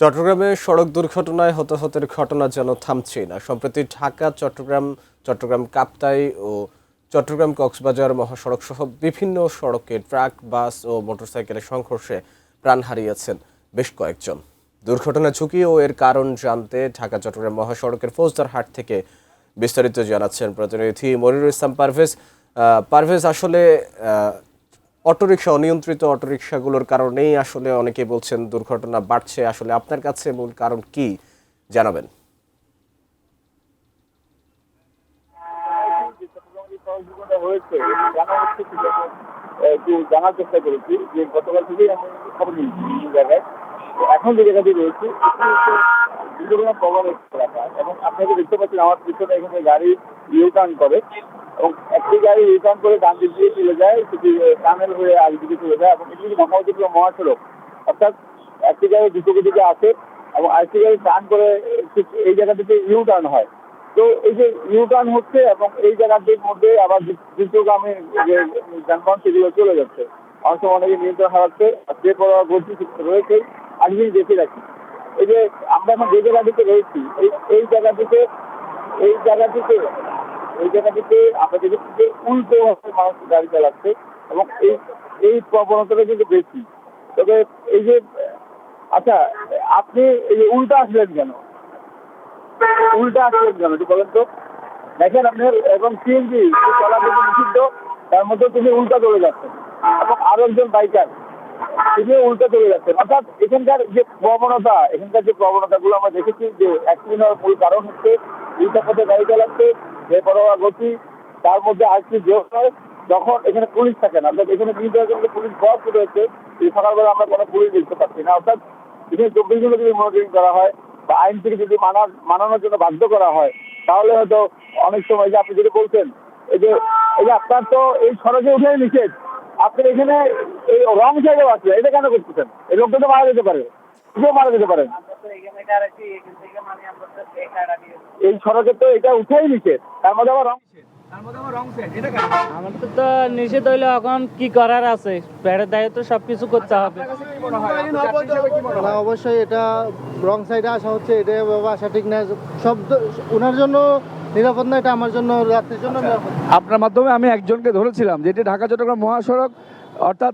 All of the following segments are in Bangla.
চট্টগ্রামে সড়ক দুর্ঘটনায় হতাহতের ঘটনা যেন থামছে না। সম্প্রতি ঢাকা চট্টগ্রাম কাপ্তাই ও চট্টগ্রাম কক্সবাজার মহাসড়ক সহ বিভিন্ন সড়কে ট্রাক, বাস ও মোটরসাইকেলের সংঘর্ষে প্রাণ হারিয়েছেন বেশ কয়েকজন। দুর্ঘটনা ঝুঁকি ও এর কারণ জানতে ঢাকা চট্টগ্রাম মহাসড়কের ফৌজদারহাট থেকে বিস্তারিত জানাচ্ছেন প্রতিনিধি মনিরুল ইসলাম পারভেজ। পারভেজ, আসলে অনিয়ন্ত্রিত অটোরিকশাগুলোর কারণেই আসলে অনেকে বলছেন দুর্ঘটনা বাড়ছে। আসলে আপনার কাছে মূল কারণ কি জানাবেন? জানার চেষ্টা করেছি যে গতকাল থেকেই আমি খবর নিয়েছি জায়গায় এখন যে জায়গাটি রয়েছে দুর্ঘটনা প্রবণ এলাকা এবং আপনাকে দেখতে পাচ্ছেন আমার পিছনে এখানে গাড়ি ইউটার্ন করে এবং একটি গাড়ি ইউটার্ন করে ডান দিক দিয়ে চলে যায়, সেটি টানেল হয়ে আগ দিকে চলে যায় এবং এটি ঢাকা চট্টগ্রাম মহাসড়ক, অর্থাৎ একটি গাড়ি দুটো দিকে আসে এবং আরেকটি গাড়ি টার্ন করে এই জায়গা থেকে ইউটার্ন হয়। তো এই যে ইউটার্ন হচ্ছে এবং এই জায়গাটির মধ্যে আবার দ্রুতগামী যে যানবাহন সেগুলো চলে যাচ্ছে, অনেক সময় অনেকে নিয়ন্ত্রণ হারাচ্ছে, যে গতি রয়েছে আগে দেখে রাখি। এই যে আমরা এখন যে জায়গাটিতে রয়েছি এই জায়গাটিতে আমরা দেখেছি যে উল্টো মানুষ গাড়ি চালাচ্ছে এবং এই প্রবণতাটা কিন্তু বেশি। তবে এই যে আচ্ছা, আপনি এই যে উল্টা আসলেন কেন একটু বলেন তো। দেখেন আপনার এবং সিএনজি চলাচল নিষিদ্ধ, তার মধ্যে তুমি উল্টা চলে যাচ্ছেন এবং আরো একজন বাইকার তিনি উল্টা চলে যাচ্ছেন। অর্থাৎ এখানকার যে প্রবণতাগুলো আমরা দেখেছি যে অ্যাক্সিডেন্ট হওয়ার মূল কারণ হচ্ছে উল্টা পথে গাড়ি চালাচ্ছে, বেপরোয়া গতি, তার মধ্যে আরেকটি যোগ হয় যখন এখানে পুলিশ থাকে না। অর্থাৎ এখানে পুলিশ বস রয়েছে, সকালবেলা আমরা কোনো পুলিশ দেখতে পাচ্ছি না। অর্থাৎ এখানে 24 ঘন্টা যদি মনিটরিং করা হয় বা আইন থেকে যদি মানানোর জন্য বাধ্য করা হয়, তাহলে হয়তো অনেক সময় যে আপনি যেটা বলছেন এই যে আপনার তো এই সড়কে উঠেই নিষেধ, আপনি এখানে এই রং সাইডেও আছে, এটা কেন করতেছেন? এই লোকটা তো মারা যেতে পারে, মারা যেতে পারেন। এই সড়কে তো এটা উঠেই নিষেধ, তার মধ্যে আবার রং আমাদের তো নিষেধ হইলে এখন কি করার আছে, প্যারের দায়িত্ব সবকিছু করতে হবে। অবশ্যই এটা রং সাইডে আসা হচ্ছে, এটা আসা ঠিক না। সব ওনার জন্য নিরাপদ না, এটা আমার জন্য রাত্রির জন্য নিরাপদ। আপনার মাধ্যমে আমি একজনকে ধরেছিলাম যে এটি ঢাকা চট্টগ্রাম মহাসড়ক, অর্থাৎ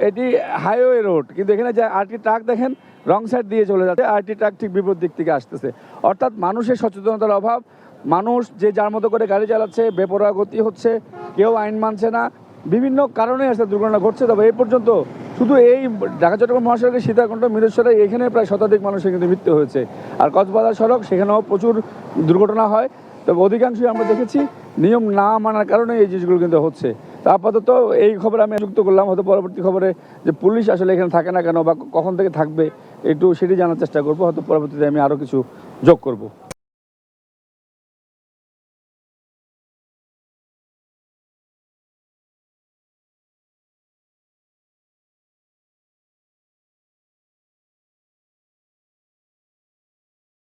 এটি হাইওয়ে রোড, কিন্তু এখানে যে আরটি ট্রাক দেখেন রং সাইড দিয়ে চলে যাচ্ছে, আরটি ট্রাক ঠিক বিপরীত দিক থেকে আসতেছে। অর্থাৎ মানুষের সচেতনতার অভাব, মানুষ যে যার মতো করে গাড়ি চালাচ্ছে, বেপরোয়া গতি হচ্ছে, কেউ আইন মানছে না, বিভিন্ন কারণে আসলে দুর্ঘটনা ঘটছে। তবে এই পর্যন্ত শুধু এই ঢাকা চট্টগ্রাম মহাসড়কের সীতাকুণ্ড মিরেশ্বরে এখানে প্রায় শতাধিক মানুষের কিন্তু মৃত্যু হয়েছে। আর কক্সবাজার সড়ক, সেখানেও প্রচুর দুর্ঘটনা হয়। তবে অধিকাংশই আমরা দেখেছি নিয়ম না মানার কারণে এই জিনিসগুলো কিন্তু হচ্ছে। তা আপাতত এই খবরে আমি যুক্ত করলাম, হয়তো পরবর্তী খবরে যে পুলিশ আসলে এখানে থাকে না কেন বা কখন থেকে থাকবে একটু সেটি জানার চেষ্টা করবো, হয়তো পরবর্তীতে আমি আরও কিছু যোগ করব।